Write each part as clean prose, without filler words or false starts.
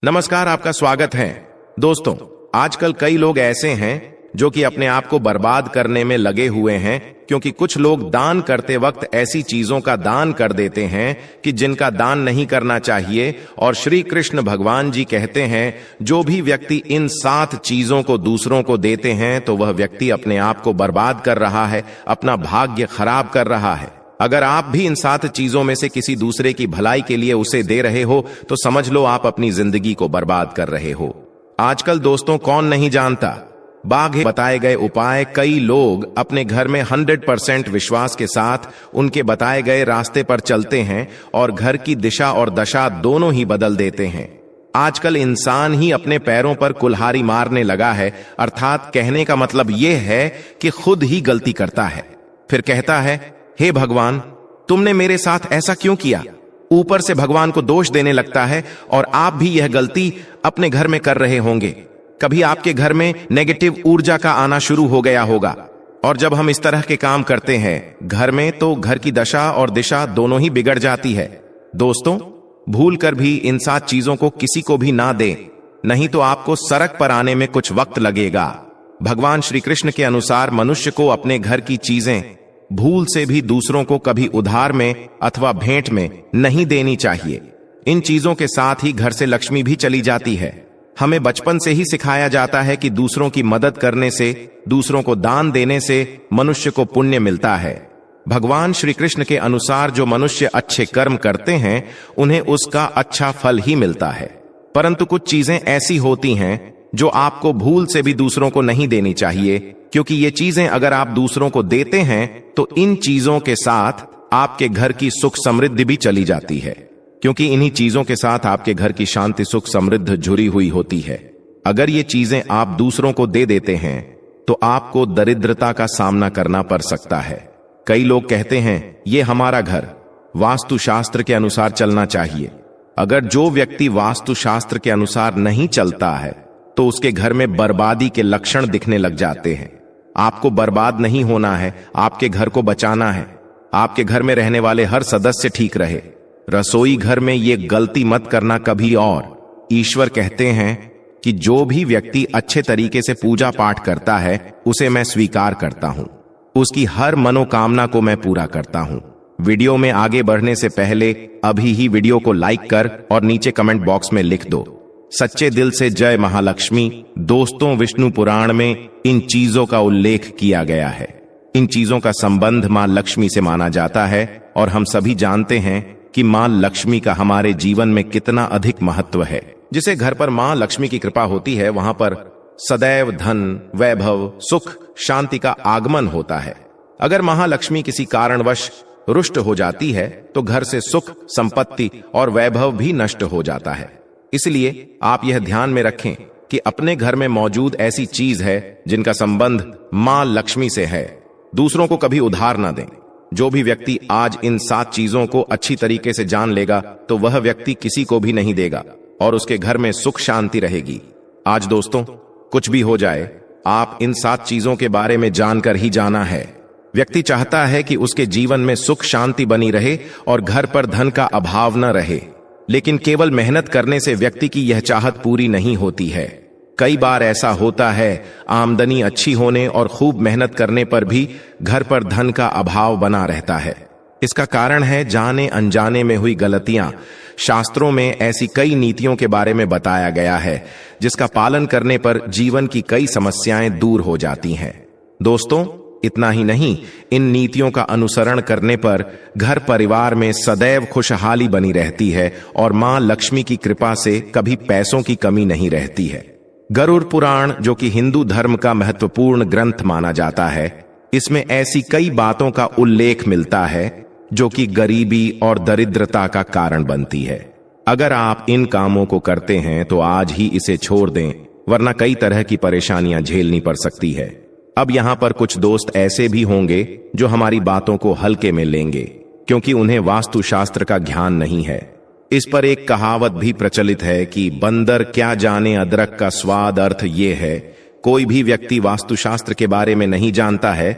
नमस्कार, आपका स्वागत है। दोस्तों, आजकल कई लोग ऐसे हैं जो कि अपने आप को बर्बाद करने में लगे हुए हैं, क्योंकि कुछ लोग दान करते वक्त ऐसी चीजों का दान कर देते हैं कि जिनका दान नहीं करना चाहिए। और श्री कृष्ण भगवान जी कहते हैं, जो भी व्यक्ति इन 7 चीजों को दूसरों को देते हैं तो वह व्यक्ति अपने आप को बर्बाद कर रहा है, अपना भाग्य खराब कर रहा है। अगर आप भी इन 7 चीजों में से किसी दूसरे की भलाई के लिए उसे दे रहे हो तो समझ लो आप अपनी जिंदगी को बर्बाद कर रहे हो। आजकल दोस्तों, कौन नहीं जानता, बाघ बताए गए उपाय कई लोग अपने घर में 100% विश्वास के साथ उनके बताए गए रास्ते पर चलते हैं और घर की दिशा और दशा दोनों ही बदल देते हैं। आजकल इंसान ही अपने पैरों पर कुल्हाड़ी मारने लगा है, अर्थात कहने का मतलब यह है कि खुद ही गलती करता है, फिर कहता है, हे भगवान, तुमने मेरे साथ ऐसा क्यों किया। ऊपर से भगवान को दोष देने लगता है। और आप भी यह गलती अपने घर में कर रहे होंगे। कभी आपके घर में नेगेटिव ऊर्जा का आना शुरू हो गया होगा, और जब हम इस तरह के काम करते हैं घर में तो घर की दशा और दिशा दोनों ही बिगड़ जाती है। दोस्तों, भूल कर भी इन 7 चीजों को किसी को भी ना दें, नहीं तो आपको सड़क पर आने में कुछ वक्त लगेगा। भगवान श्री कृष्ण के अनुसार मनुष्य को अपने घर की चीजें भूल से भी दूसरों को कभी उधार में अथवा भेंट में नहीं देनी चाहिए। इन चीजों के साथ ही घर से लक्ष्मी भी चली जाती है। हमें बचपन से ही सिखाया जाता है कि दूसरों की मदद करने से, दूसरों को दान देने से मनुष्य को पुण्य मिलता है। भगवान श्री कृष्ण के अनुसार जो मनुष्य अच्छे कर्म करते हैं उन्हें उसका अच्छा फल ही मिलता है। परंतु कुछ चीजें ऐसी होती हैं जो आपको भूल से भी दूसरों को नहीं देनी चाहिए, क्योंकि ये चीजें अगर आप दूसरों को देते हैं तो इन चीजों के साथ आपके घर की सुख समृद्धि भी चली जाती है, क्योंकि इन्हीं चीजों के साथ आपके घर की शांति सुख समृद्धि जुड़ी हुई होती है। अगर ये चीजें आप दूसरों को दे देते हैं तो आपको दरिद्रता का सामना करना पड़ सकता है। कई लोग कहते हैं, ये हमारा घर वास्तुशास्त्र के अनुसार चलना चाहिए। अगर जो व्यक्ति वास्तुशास्त्र के अनुसार नहीं चलता है तो उसके घर में बर्बादी के लक्षण दिखने लग जाते हैं। आपको बर्बाद नहीं होना है, आपके घर को बचाना है। आपके घर में रहने वाले हर सदस्य ठीक रहे। रसोई घर में ये गलती मत करना कभी। और ईश्वर कहते हैं कि जो भी व्यक्ति अच्छे तरीके से पूजा पाठ करता है उसे मैं स्वीकार करता हूं, उसकी हर मनोकामना को मैं पूरा करता हूं। वीडियो में आगे बढ़ने से पहले अभी ही वीडियो को लाइक कर और नीचे कमेंट बॉक्स में लिख दो, सच्चे दिल से जय महालक्ष्मी। दोस्तों, विष्णु पुराण में इन चीजों का उल्लेख किया गया है। इन चीजों का संबंध मां लक्ष्मी से माना जाता है और हम सभी जानते हैं कि मां लक्ष्मी का हमारे जीवन में कितना अधिक महत्व है। जिसे घर पर मां लक्ष्मी की कृपा होती है वहां पर सदैव धन, वैभव, सुख, शांति का आगमन होता है। अगर महालक्ष्मी किसी कारणवश रुष्ट हो जाती है तो घर से सुख, संपत्ति और वैभव भी नष्ट हो जाता है। इसलिए आप यह ध्यान में रखें कि अपने घर में मौजूद ऐसी चीज है जिनका संबंध मां लक्ष्मी से है, दूसरों को कभी उधार ना दें। जो भी व्यक्ति आज इन 7 चीजों को अच्छी तरीके से जान लेगा तो वह व्यक्ति किसी को भी नहीं देगा और उसके घर में सुख शांति रहेगी। आज दोस्तों, कुछ भी हो जाए, आप इन 7 चीजों के बारे में जानकर ही जाना है। व्यक्ति चाहता है कि उसके जीवन में सुख शांति बनी रहे और घर पर धन का अभाव न रहे, लेकिन केवल मेहनत करने से व्यक्ति की यह चाहत पूरी नहीं होती है। कई बार ऐसा होता है, आमदनी अच्छी होने और खूब मेहनत करने पर भी घर पर धन का अभाव बना रहता है। इसका कारण है जाने अनजाने में हुई गलतियां। शास्त्रों में ऐसी कई नीतियों के बारे में बताया गया है जिसका पालन करने पर जीवन की कई समस्याएं दूर हो जाती हैं। दोस्तों, इतना ही नहीं, इन नीतियों का अनुसरण करने पर घर परिवार में सदैव खुशहाली बनी रहती है और मां लक्ष्मी की कृपा से कभी पैसों की कमी नहीं रहती है। गरुड़ पुराण, जो कि हिंदू धर्म का महत्वपूर्ण ग्रंथ माना जाता है, इसमें ऐसी कई बातों का उल्लेख मिलता है जो कि गरीबी और दरिद्रता का कारण बनती है। अगर आप इन कामों को करते हैं तो आज ही इसे छोड़ दें, वरना कई तरह की परेशानियां झेलनी पड़ सकती है। अब यहां पर कुछ दोस्त ऐसे भी होंगे जो हमारी बातों को हल्के में लेंगे, क्योंकि उन्हें वास्तुशास्त्र का ज्ञान नहीं है। इस पर एक कहावत भी प्रचलित है कि बंदर क्या जाने अदरक का स्वाद। अर्थ ये है, कोई भी व्यक्ति वास्तुशास्त्र के बारे में नहीं जानता है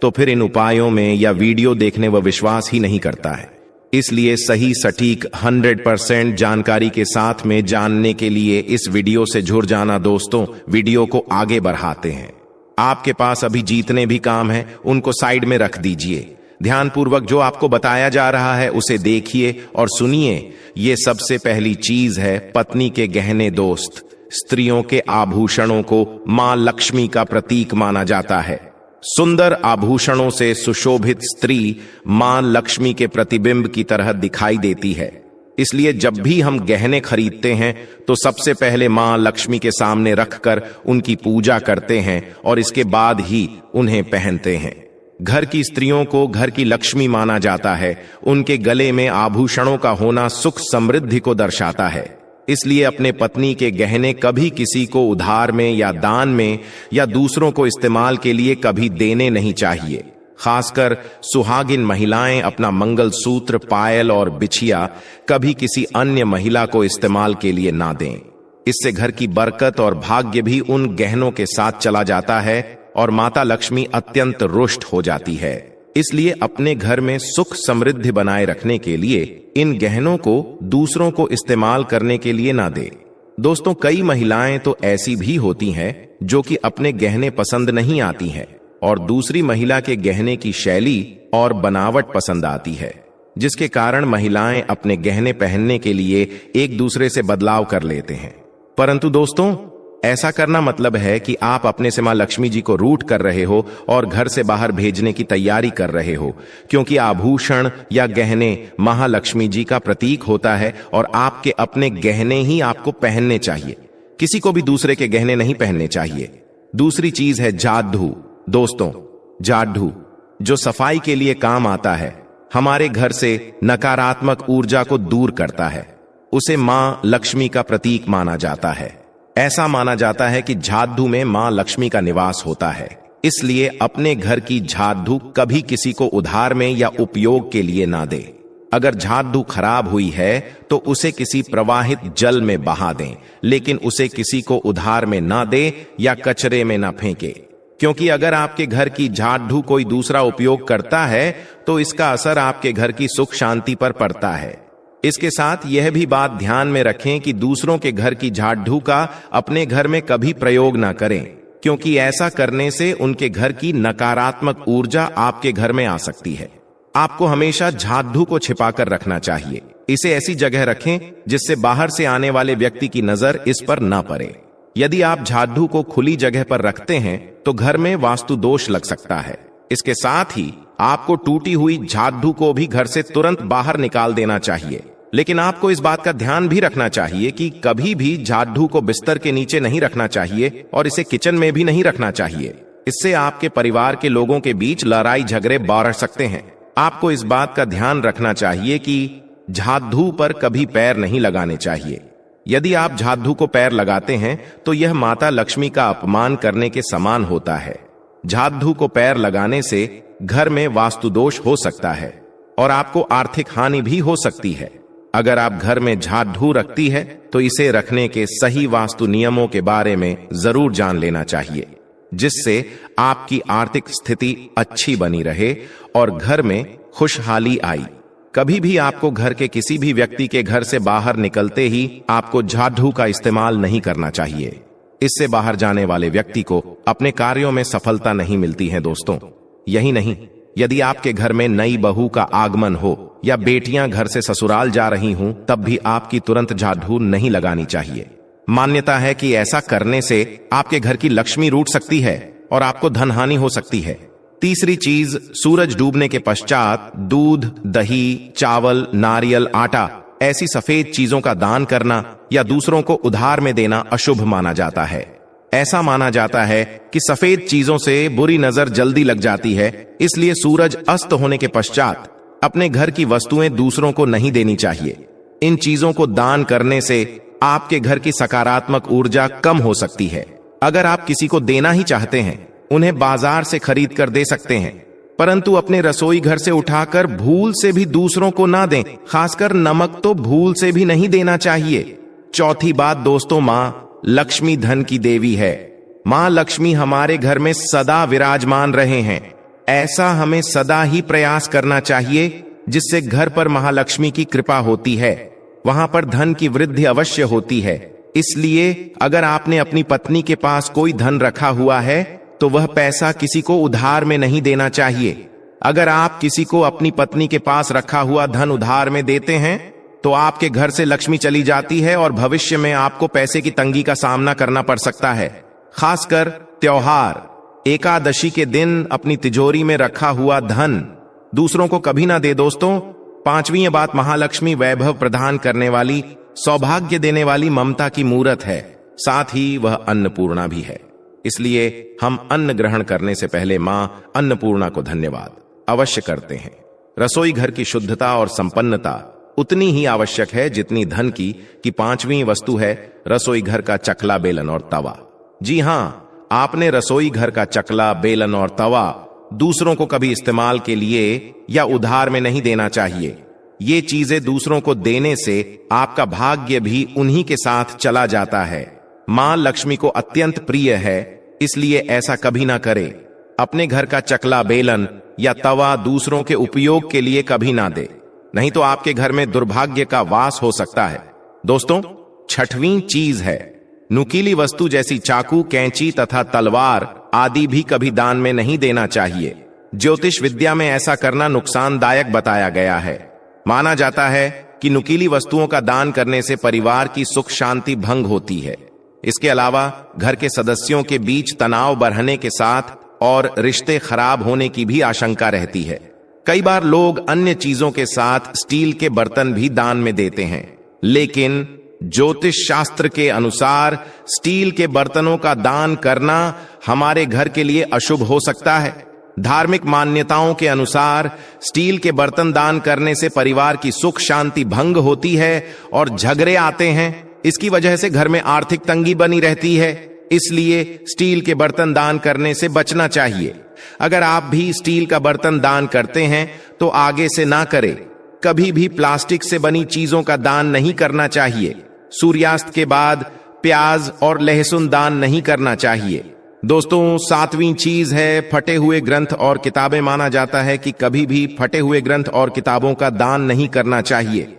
तो फिर इन उपायों में या वीडियो देखने व विश्वास ही नहीं करता है। इसलिए सही सटीक 100% जानकारी के साथ में जानने के लिए इस वीडियो से जुड़ जाना दोस्तों। वीडियो को आगे बढ़ाते हैं। आपके पास अभी जितने भी काम हैं उनको साइड में रख दीजिए। ध्यानपूर्वक जो आपको बताया जा रहा है उसे देखिए और सुनिए। ये सबसे पहली चीज है पत्नी के गहने दोस्त। स्त्रियों के आभूषणों को मां लक्ष्मी का प्रतीक माना जाता है। सुंदर आभूषणों से सुशोभित स्त्री मां लक्ष्मी के प्रतिबिंब की तरह दिखाई देती है। इसलिए जब भी हम गहने खरीदते हैं तो सबसे पहले मां लक्ष्मी के सामने रखकर उनकी पूजा करते हैं और इसके बाद ही उन्हें पहनते हैं। घर की स्त्रियों को घर की लक्ष्मी माना जाता है। उनके गले में आभूषणों का होना सुख समृद्धि को दर्शाता है। इसलिए अपने पत्नी के गहने कभी किसी को उधार में या दान में या दूसरों को इस्तेमाल के लिए कभी देने नहीं चाहिए। खासकर सुहागिन महिलाएं अपना मंगलसूत्र, पायल और बिछिया कभी किसी अन्य महिला को इस्तेमाल के लिए ना दें। इससे घर की बरकत और भाग्य भी उन गहनों के साथ चला जाता है और माता लक्ष्मी अत्यंत रुष्ट हो जाती है। इसलिए अपने घर में सुख समृद्धि बनाए रखने के लिए इन गहनों को दूसरों को इस्तेमाल करने के लिए ना दे। दोस्तों, कई महिलाएं तो ऐसी भी होती हैं जो कि अपने गहने पसंद नहीं आती हैं और दूसरी महिला के गहने की शैली और बनावट पसंद आती है, जिसके कारण महिलाएं अपने गहने पहनने के लिए एक दूसरे से बदलाव कर लेते हैं। परंतु दोस्तों, ऐसा करना मतलब है कि आप अपने से मां लक्ष्मी जी को रूठ कर रहे हो और घर से बाहर भेजने की तैयारी कर रहे हो, क्योंकि आभूषण या गहने महालक्ष्मी जी का प्रतीक होता है और आपके अपने गहने ही आपको पहनने चाहिए। किसी को भी दूसरे के गहने नहीं पहनने चाहिए। दूसरी चीज है जादू। दोस्तों, जादू जो सफाई के लिए काम आता है, हमारे घर से नकारात्मक ऊर्जा को दूर करता है, उसे मां लक्ष्मी का प्रतीक माना जाता है। ऐसा माना जाता है कि झाड़ू में मां लक्ष्मी का निवास होता है। इसलिए अपने घर की झाड़ू कभी किसी को उधार में या उपयोग के लिए ना दे। अगर झाड़ू खराब हुई है तो उसे किसी प्रवाहित जल में बहा दें, लेकिन उसे किसी को उधार में ना दे या कचरे में ना फेंके, क्योंकि अगर आपके घर की झाड़ू कोई दूसरा उपयोग करता है तो इसका असर आपके घर की सुख शांति पर पड़ता है। इसके साथ यह भी बात ध्यान में रखें कि दूसरों के घर की झाड़ू का अपने घर में कभी प्रयोग ना करें, क्योंकि ऐसा करने से उनके घर की नकारात्मक ऊर्जा आपके घर में आ सकती है। आपको हमेशा झाड़ू को छिपाकर रखना चाहिए। इसे ऐसी जगह रखें जिससे बाहर से आने वाले व्यक्ति की नजर इस पर ना पड़े। यदि आप झाड़ू को खुली जगह पर रखते हैं तो घर में वास्तु दोष लग सकता है। इसके साथ ही आपको टूटी हुई झाड़ू को भी घर से तुरंत बाहर निकाल देना चाहिए। लेकिन आपको इस बात का ध्यान भी रखना चाहिए कि कभी भी झाड़ू को बिस्तर के नीचे नहीं रखना चाहिए और इसे किचन में भी नहीं रखना चाहिए। इससे आपके परिवार के लोगों के बीच लड़ाई झगड़े बढ़ सकते हैं। आपको इस बात का ध्यान रखना चाहिए कि झाड़ू पर कभी पैर नहीं लगाने चाहिए। यदि आप झाड़ू को पैर लगाते हैं तो यह माता लक्ष्मी का अपमान करने के समान होता है। झाड़ू को पैर लगाने से घर में वास्तु दोष हो सकता है और आपको आर्थिक हानि भी हो सकती है। अगर आप घर में झाड़ू रखती है तो इसे रखने के सही वास्तु नियमों के बारे में जरूर जान लेना चाहिए, जिससे आपकी आर्थिक स्थिति अच्छी बनी रहे और घर में खुशहाली आई। कभी भी आपको घर के किसी भी व्यक्ति के घर से बाहर निकलते ही आपको झाड़ू का इस्तेमाल नहीं करना चाहिए। इससे बाहर जाने वाले व्यक्ति को अपने कार्यों में सफलता नहीं मिलती है। दोस्तों, यही नहीं, यदि आपके घर में नई बहू का आगमन हो या बेटियां घर से ससुराल जा रही हों, तब भी आपकी तुरंत झाड़ू नहीं लगानी चाहिए। मान्यता है कि ऐसा करने से आपके घर की लक्ष्मी रूठ सकती है और आपको धन हानि हो सकती है। तीसरी चीज, सूरज डूबने के पश्चात दूध, दही, चावल, नारियल, आटा ऐसी सफेद चीजों का दान करना या दूसरों को उधार में देना अशुभ माना जाता है। ऐसा माना जाता है कि सफेद चीजों से बुरी नजर जल्दी लग जाती है, इसलिए सूरज अस्त होने के पश्चात अपने घर की वस्तुएं दूसरों को नहीं देनी चाहिए। इन चीजों को दान करने से आपके घर की सकारात्मक ऊर्जा कम हो सकती है। अगर आप किसी को देना ही चाहते हैं, उन्हें बाजार से खरीद कर दे सकते हैं, परंतु अपने रसोई घर से उठाकर भूल से भी दूसरों को ना दें। खासकर नमक तो भूल से भी नहीं देना चाहिए। चौथी बात दोस्तों, मां लक्ष्मी धन की देवी है। मां लक्ष्मी हमारे घर में सदा विराजमान रहे हैं। ऐसा हमें सदा ही प्रयास करना चाहिए, जिससे घर पर महालक्ष्मी की कृपा होती है, वहां पर धन की वृद्धि अवश्य होती है। इसलिए अगर आपने अपनी पत्नी के पास कोई धन रखा हुआ है तो वह पैसा किसी को उधार में नहीं देना चाहिए। अगर आप किसी को अपनी पत्नी के पास रखा हुआ धन उधार में देते हैं तो आपके घर से लक्ष्मी चली जाती है और भविष्य में आपको पैसे की तंगी का सामना करना पड़ सकता है। खासकर त्योहार एकादशी के दिन अपनी तिजोरी में रखा हुआ धन दूसरों को कभी ना दे दोस्तों। पांचवी बात, महालक्ष्मी वैभव प्रदान करने वाली, सौभाग्य देने वाली ममता की मूरत है, साथ ही वह अन्नपूर्णा भी है। इसलिए हम अन्न ग्रहण करने से पहले मां अन्नपूर्णा को धन्यवाद अवश्य करते हैं। रसोई घर की शुद्धता और संपन्नता उतनी ही आवश्यक है जितनी धन की पांचवी वस्तु है रसोई घर का चकला, बेलन और तवा। जी हां, आपने रसोई घर का चकला, बेलन और तवा दूसरों को कभी इस्तेमाल के लिए या उधार में नहीं देना चाहिए। ये चीजें दूसरों को देने से आपका भाग्य भी उन्हीं के साथ चला जाता है। मां लक्ष्मी को अत्यंत प्रिय है, इसलिए ऐसा कभी ना करे। अपने घर का चकला, बेलन या तवा दूसरों के उपयोग के लिए कभी ना दे, नहीं तो आपके घर में दुर्भाग्य का वास हो सकता है। दोस्तों, छठवीं चीज है नुकीली वस्तु जैसी चाकू, कैंची तथा तलवार आदि भी कभी दान में नहीं देना चाहिए। ज्योतिष विद्या में ऐसा करना नुकसानदायक बताया गया है। माना जाता है कि नुकीली वस्तुओं का दान करने से परिवार की सुख शांति भंग होती है। इसके अलावा घर के सदस्यों के बीच तनाव बढ़ने के साथ और रिश्ते खराब होने की भी आशंका रहती है। कई बार लोग अन्य चीजों के साथ स्टील के बर्तन भी दान में देते हैं, लेकिन ज्योतिष शास्त्र के अनुसार स्टील के बर्तनों का दान करना हमारे घर के लिए अशुभ हो सकता है। धार्मिक मान्यताओं के अनुसार स्टील के बर्तन दान करने से परिवार की सुख शांति भंग होती है और झगड़े आते हैं। इसकी वजह से घर में आर्थिक तंगी बनी रहती है। इसलिए स्टील के बर्तन दान करने से बचना चाहिए। अगर आप भी स्टील का बर्तन दान करते हैं तो आगे से ना करें। कभी भी प्लास्टिक से बनी चीजों का दान नहीं करना चाहिए। सूर्यास्त के बाद प्याज और लहसुन दान नहीं करना चाहिए। दोस्तों, सातवीं चीज है फटे हुए ग्रंथ और किताबें। माना जाता है कि कभी भी फटे हुए ग्रंथ और किताबों का दान नहीं करना चाहिए।